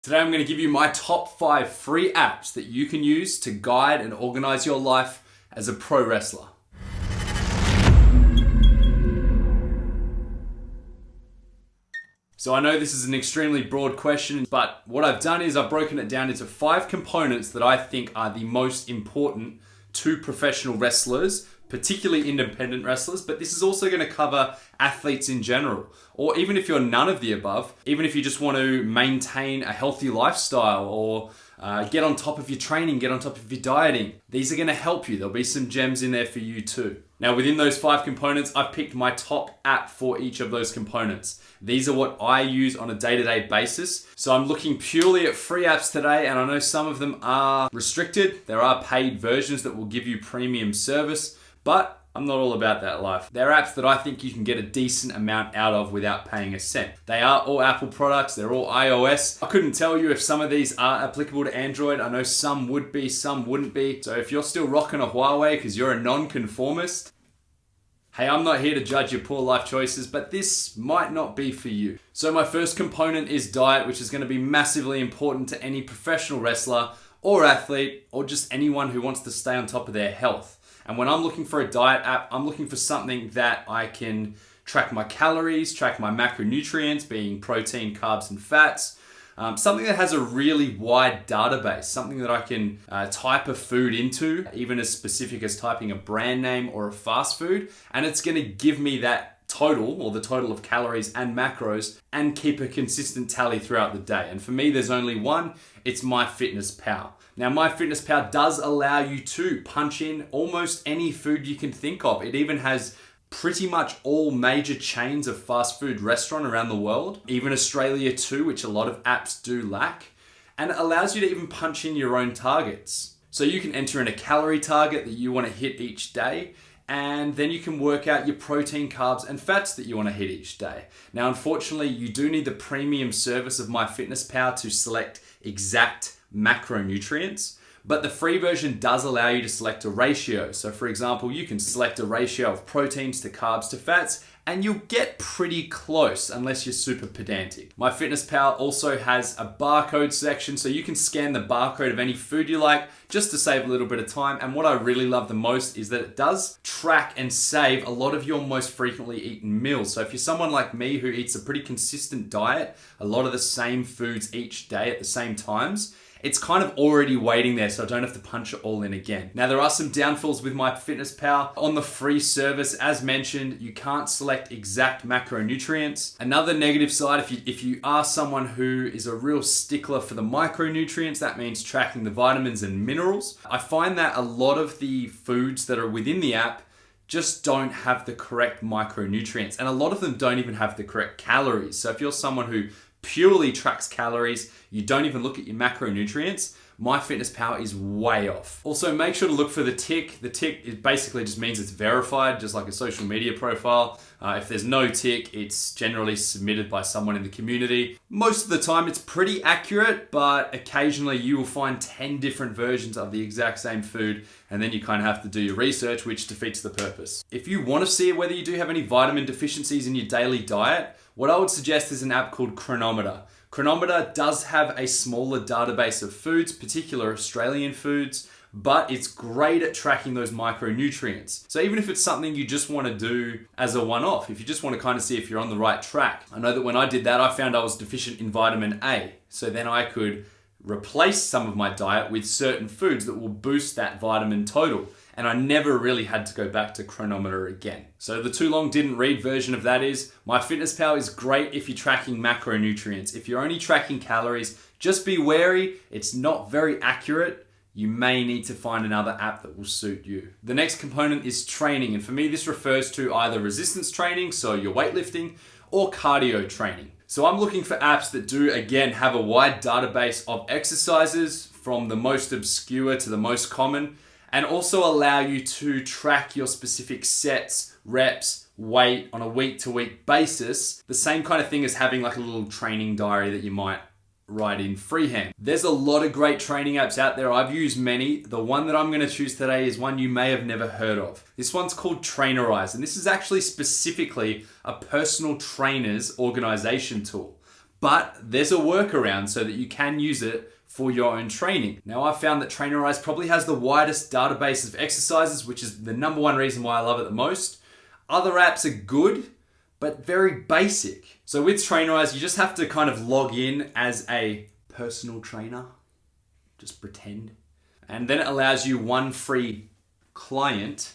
Today I'm going to give you my top 5 free apps that you can use to guide and organize your life as a pro wrestler. So I know this is an extremely broad question, but what I've done is I've broken it down into 5 components that I think are the most important to professional wrestlers, particularly independent wrestlers, but this is also going to cover athletes in general. Or even if you're none of the above, even if you just want to maintain a healthy lifestyle or get on top of your training, get on top of your dieting, these are going to help you. There'll be some gems in there for you too. Now within those 5 components, I've picked my top app for each of those components. These are what I use on a day-to-day basis. So I'm looking purely at free apps today, and I know some of them are restricted. There are paid versions that will give you premium service, but I'm not all about that life. They're apps that I think you can get a decent amount out of without paying a cent. They are all Apple products, they're all iOS. I couldn't tell you if some of these are applicable to Android. I know some would be, some wouldn't be. So if you're still rocking a Huawei because you're a non-conformist, hey, I'm not here to judge your poor life choices, but this might not be for you. So my first component is diet, which is going to be massively important to any professional wrestler or athlete or just anyone who wants to stay on top of their health. And when I'm looking for a diet app, I'm looking for something that I can track my calories, track my macronutrients, being protein, carbs, and fats. Something that has a really wide database, something that I can type a food into, even as specific as typing a brand name or a fast food, and it's going to give me that total, or the total of calories and macros, and keep a consistent tally throughout the day. And for me, there's only one. It's MyFitnessPal. Now, MyFitnessPal does allow you to punch in almost any food you can think of. It even has pretty much all major chains of fast food restaurant around the world, even Australia too, which a lot of apps do lack. And it allows you to even punch in your own targets. So you can enter in a calorie target that you want to hit each day, and then you can work out your protein, carbs, and fats that you want to hit each day. Now, unfortunately, you do need the premium service of MyFitnessPal to select exact macronutrients, but the free version does allow you to select a ratio. So for example, you can select a ratio of proteins to carbs to fats, and you'll get pretty close unless you're super pedantic. MyFitnessPal also has a barcode section, so you can scan the barcode of any food you like just to save a little bit of time. And what I really love the most is that it does track and save a lot of your most frequently eaten meals. So if you're someone like me who eats a pretty consistent diet, a lot of the same foods each day at the same times, it's kind of already waiting there, so I don't have to punch it all in again. Now, there are some downfalls with MyFitnessPal. On the free service, as mentioned, you can't select exact macronutrients. Another negative side, if you are someone who is a real stickler for the micronutrients, that means tracking the vitamins and minerals. I find that a lot of the foods that are within the app just don't have the correct micronutrients, and a lot of them don't even have the correct calories. So if you're someone who purely tracks calories, you don't even look at your macronutrients, MyFitnessPal is way off. Also, make sure to look for the tick. The tick, it basically just means it's verified, just like a social media profile. If there's no tick, it's generally submitted by someone in the community. Most of the time, it's pretty accurate, but occasionally you will find 10 different versions of the exact same food, and then you kind of have to do your research, which defeats the purpose. If you want to see whether you do have any vitamin deficiencies in your daily diet, what I would suggest is an app called Chronometer. Chronometer does have a smaller database of foods, particular Australian foods, but it's great at tracking those micronutrients. So even if it's something you just want to do as a one-off, if you just want to kind of see if you're on the right track. I know that when I did that, I found I was deficient in vitamin A. So then I could replace some of my diet with certain foods that will boost that vitamin total. And I never really had to go back to Chronometer again. So the too long didn't read version of that is, MyFitnessPal is great if you're tracking macronutrients. If you're only tracking calories, just be wary, it's not very accurate. You may need to find another app that will suit you. The next component is training, and for me this refers to either resistance training, so your weightlifting, or cardio training. So I'm looking for apps that do, again, have a wide database of exercises from the most obscure to the most common, and also allow you to track your specific sets, reps, weight on a week-to-week basis. The same kind of thing as having like a little training diary that you might write in freehand. There's a lot of great training apps out there. I've used many. The one that I'm going to choose today is one you may have never heard of. This one's called Trainerize, and this is actually specifically a personal trainer's organization tool. but there's a workaround so that you can use it for your own training. Now, I found that Trainerize probably has the widest database of exercises, which is the number one reason why I love it the most. Other apps are good, but very basic. So with Trainerize, you just have to kind of log in as a personal trainer. Just pretend. And then it allows you one free client,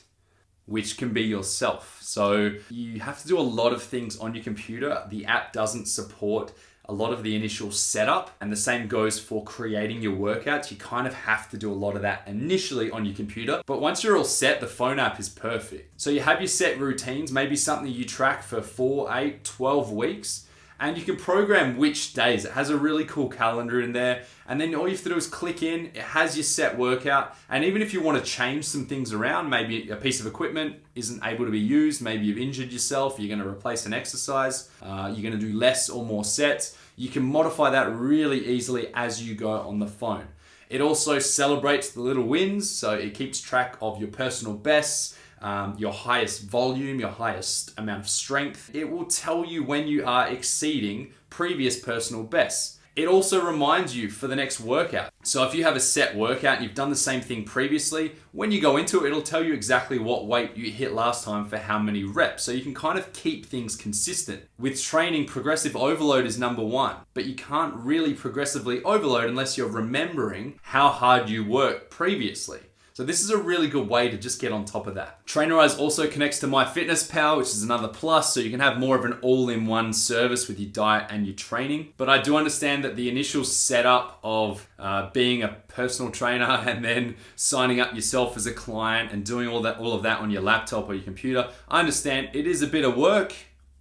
which can be yourself. So you have to do a lot of things on your computer. The app doesn't support a lot of the initial setup, and the same goes for creating your workouts. You kind of have to do a lot of that initially on your computer, but once you're all set, the phone app is perfect. So you have your set routines, maybe something you track for 4, 8, 12 weeks, and you can program which days. It has a really cool calendar in there, and then all you have to do is click in, it has your set workout, and even if you want to change some things around, maybe a piece of equipment isn't able to be used, maybe you've injured yourself, you're going to replace an exercise, you're going to do less or more sets, you can modify that really easily as you go on the phone. It also celebrates the little wins, so it keeps track of your personal bests, your highest volume, your highest amount of strength. It will tell you when you are exceeding previous personal bests. It also reminds you for the next workout. So if you have a set workout and you've done the same thing previously, when you go into it, it'll tell you exactly what weight you hit last time for how many reps. So you can kind of keep things consistent. With training, progressive overload is number one, but you can't really progressively overload unless you're remembering how hard you worked previously. So this is a really good way to just get on top of that. Trainerize also connects to MyFitnessPal, which is another plus, so you can have more of an all-in-one service with your diet and your training. But I do understand that the initial setup of being a personal trainer and then signing up yourself as a client and doing all of that on your laptop or your computer, I understand it is a bit of work.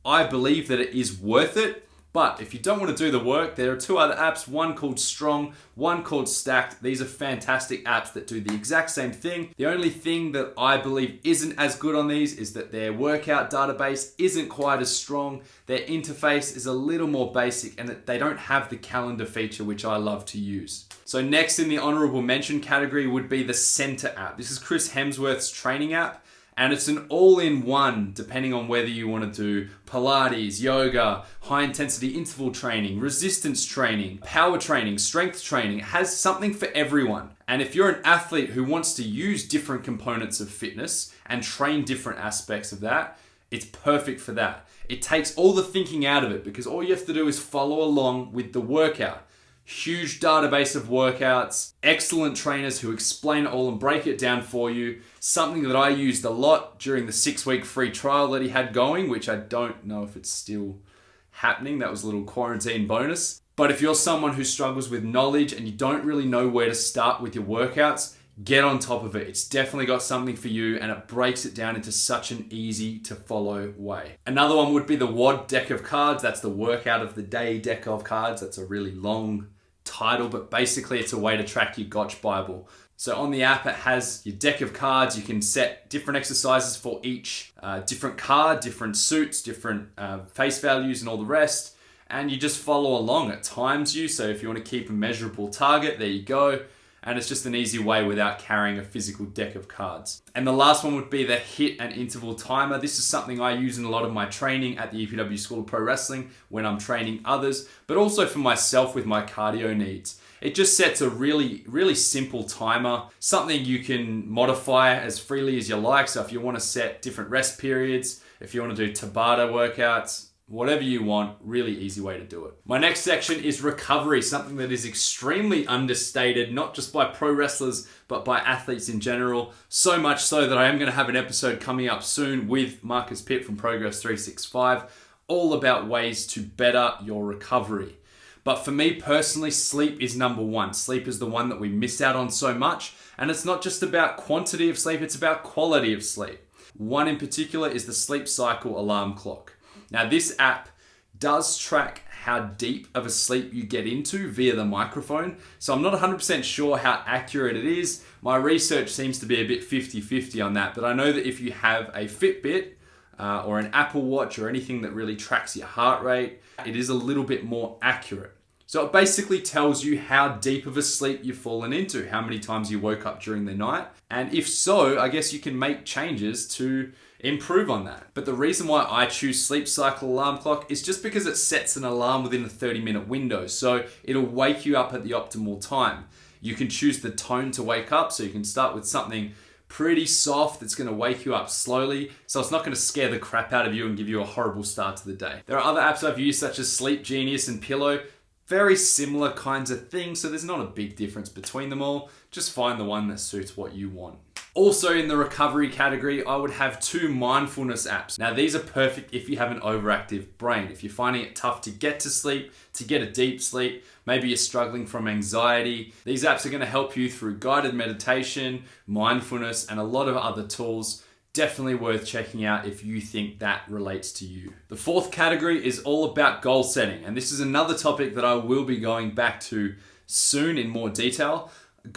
I believe that it is worth it. But if you don't want to do the work, there are two other apps, one called Strong, one called Stacked. These are fantastic apps that do the exact same thing. The only thing that I believe isn't as good on these is that their workout database isn't quite as strong. Their interface is a little more basic, and that they don't have the calendar feature, which I love to use. So next in the honorable mention category would be the Center app. This is Chris Hemsworth's training app. And it's an all-in-one, depending on whether you want to do Pilates, yoga, high-intensity interval training, resistance training, power training, strength training. It has something for everyone. And if you're an athlete who wants to use different components of fitness and train different aspects of that, it's perfect for that. It takes all the thinking out of it because all you have to do is follow along with the workout. Huge database of workouts, excellent trainers who explain it all and break it down for you. Something that I used a lot during the 6-week free trial that he had going, which I don't know if it's still happening. That was a little quarantine bonus. But if you're someone who struggles with knowledge and you don't really know where to start with your workouts, get on top of it. It's definitely got something for you, and it breaks it down into such an easy to follow way. Another one would be the WOD deck of cards. That's the workout of the day deck of cards. That's a really long title, but basically it's a way to track your Gotch Bible. So on the app, it has your deck of cards. You can set different exercises for each different card, different suits, different face values and all the rest. And you just follow along. It times you. So if you want to keep a measurable target, there you go. And it's just an easy way without carrying a physical deck of cards. And the last one would be the HIIT and interval timer. This is something I use in a lot of my training at the EPW School of Pro Wrestling when I'm training others, but also for myself with my cardio needs. It just sets a really, really simple timer, something you can modify as freely as you like. So if you want to set different rest periods, if you want to do Tabata workouts, whatever you want, really easy way to do it. My next section is recovery, something that is extremely understated, not just by pro wrestlers, but by athletes in general. So much so that I am going to have an episode coming up soon with Marcus Pitt from Progress 365, all about ways to better your recovery. But for me personally, sleep is number one. Sleep is the one that we miss out on so much. And it's not just about quantity of sleep, it's about quality of sleep. One in particular is the sleep cycle alarm clock. Now, this app does track how deep of a sleep you get into via the microphone. So I'm not 100% sure how accurate it is. My research seems to be a bit 50-50 on that. But I know that if you have a Fitbit or an Apple Watch or anything that really tracks your heart rate, it is a little bit more accurate. So it basically tells you how deep of a sleep you've fallen into, how many times you woke up during the night. And if so, I guess you can make changes to improve on that. But the reason why I choose sleep cycle alarm clock is just because it sets an alarm within a 30-minute window. So it'll wake you up at the optimal time. You can choose the tone to wake up. So you can start with something pretty soft that's going to wake you up slowly. So it's not going to scare the crap out of you and give you a horrible start to the day. There are other apps I've used such as Sleep Genius and Pillow. Very similar kinds of things. So there's not a big difference between them all. Just find the one that suits what you want. Also in the recovery category, I would have 2 mindfulness apps. Now these are perfect if you have an overactive brain. If you're finding it tough to get to sleep, to get a deep sleep, maybe you're struggling from anxiety, these apps are going to help you through guided meditation, mindfulness, and a lot of other tools. Definitely worth checking out if you think that relates to you. The 4th category is all about goal setting. And this is another topic that I will be going back to soon in more detail.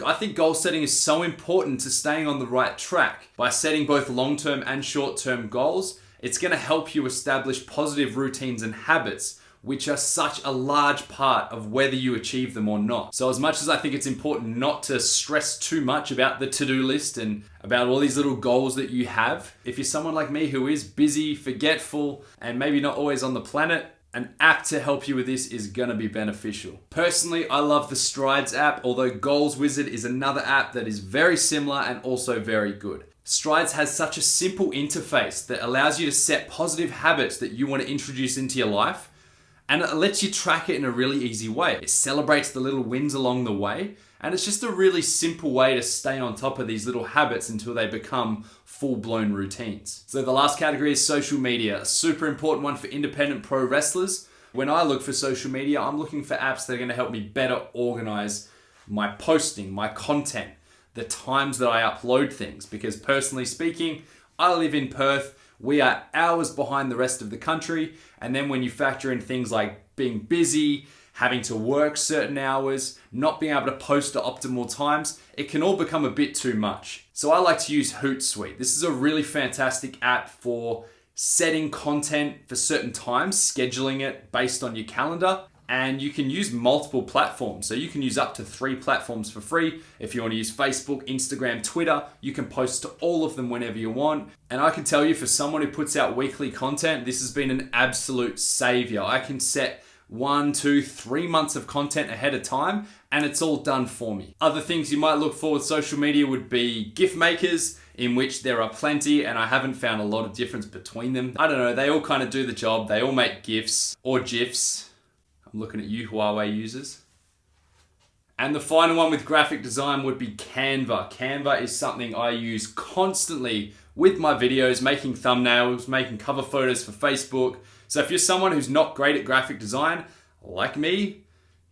I think goal setting is so important to staying on the right track. By setting both long-term and short-term goals, it's going to help you establish positive routines and habits, which are such a large part of whether you achieve them or not. So as much as I think it's important not to stress too much about the to-do list and about all these little goals that you have, if you're someone like me who is busy, forgetful, and maybe not always on the planet, an app to help you with this is going to be beneficial. Personally, I love the Strides app, although Goals Wizard is another app that is very similar and also very good. Strides has such a simple interface that allows you to set positive habits that you want to introduce into your life, and it lets you track it in a really easy way. It celebrates the little wins along the way, and it's just a really simple way to stay on top of these little habits until they become full-blown routines. So the last category is social media, a super important one for independent pro wrestlers. When I look for social media, I'm looking for apps that are going to help me better organize my posting, my content, the times that I upload things. Because personally speaking, I live in Perth. We are hours behind the rest of the country. And then when you factor in things like being busy, having to work certain hours, not being able to post at optimal times, it can all become a bit too much. So I like to use Hootsuite. This is a really fantastic app for setting content for certain times, scheduling it based on your calendar, and you can use multiple platforms. So you can use up to 3 platforms for free. If you want to use Facebook, Instagram, Twitter, you can post to all of them whenever you want. And I can tell you, for someone who puts out weekly content, this has been an absolute savior. I can set 1, 2, 3 months of content ahead of time, and it's all done for me. Other things you might look for with social media would be gift makers, in which there are plenty, and I haven't found a lot of difference between them. I don't know, they all kind of do the job. They all make GIFs or GIFs. I'm looking at you, Huawei users. And the final one with graphic design would be Canva. Canva is something I use constantly with my videos, making thumbnails, making cover photos for Facebook. So if you're someone who's not great at graphic design, like me,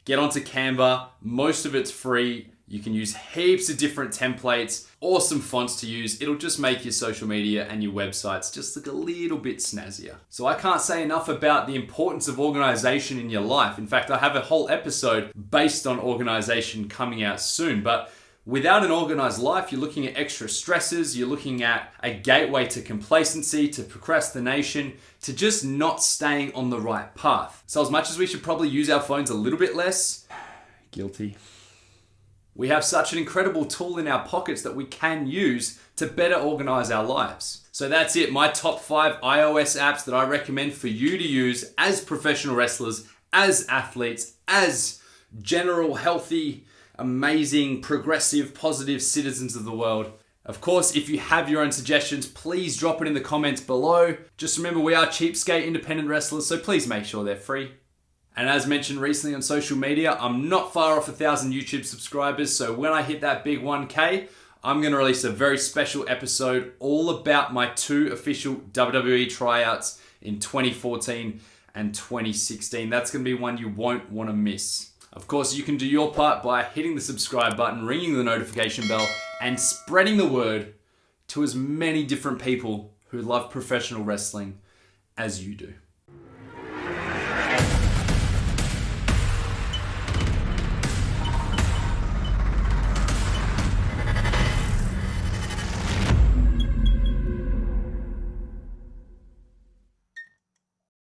get onto Canva. Most of it's free. You can use heaps of different templates, awesome fonts to use. It'll just make your social media and your websites just look a little bit snazzier. So I can't say enough about the importance of organization in your life. In fact, I have a whole episode based on organization coming out soon. But without an organized life, you're looking at extra stresses, you're looking at a gateway to complacency, to procrastination, to just not staying on the right path. So as much as we should probably use our phones a little bit less, guilty, we have such an incredible tool in our pockets that we can use to better organize our lives. So that's it, my top 5 iOS apps that I recommend for you to use as professional wrestlers, as athletes, as general healthy, amazing, progressive, positive citizens of the world. Of course, if you have your own suggestions, please drop it in the comments below. Just remember, we are cheapskate independent wrestlers, so please make sure they're free. And as mentioned recently on social media, I'm not far off 1,000 YouTube subscribers, so when I hit that big 1K, I'm going to release a very special episode all about my 2 official WWE tryouts in 2014 and 2016. That's going to be one you won't want to miss. Of course, you can do your part by hitting the subscribe button, ringing the notification bell, and spreading the word to as many different people who love professional wrestling as you do.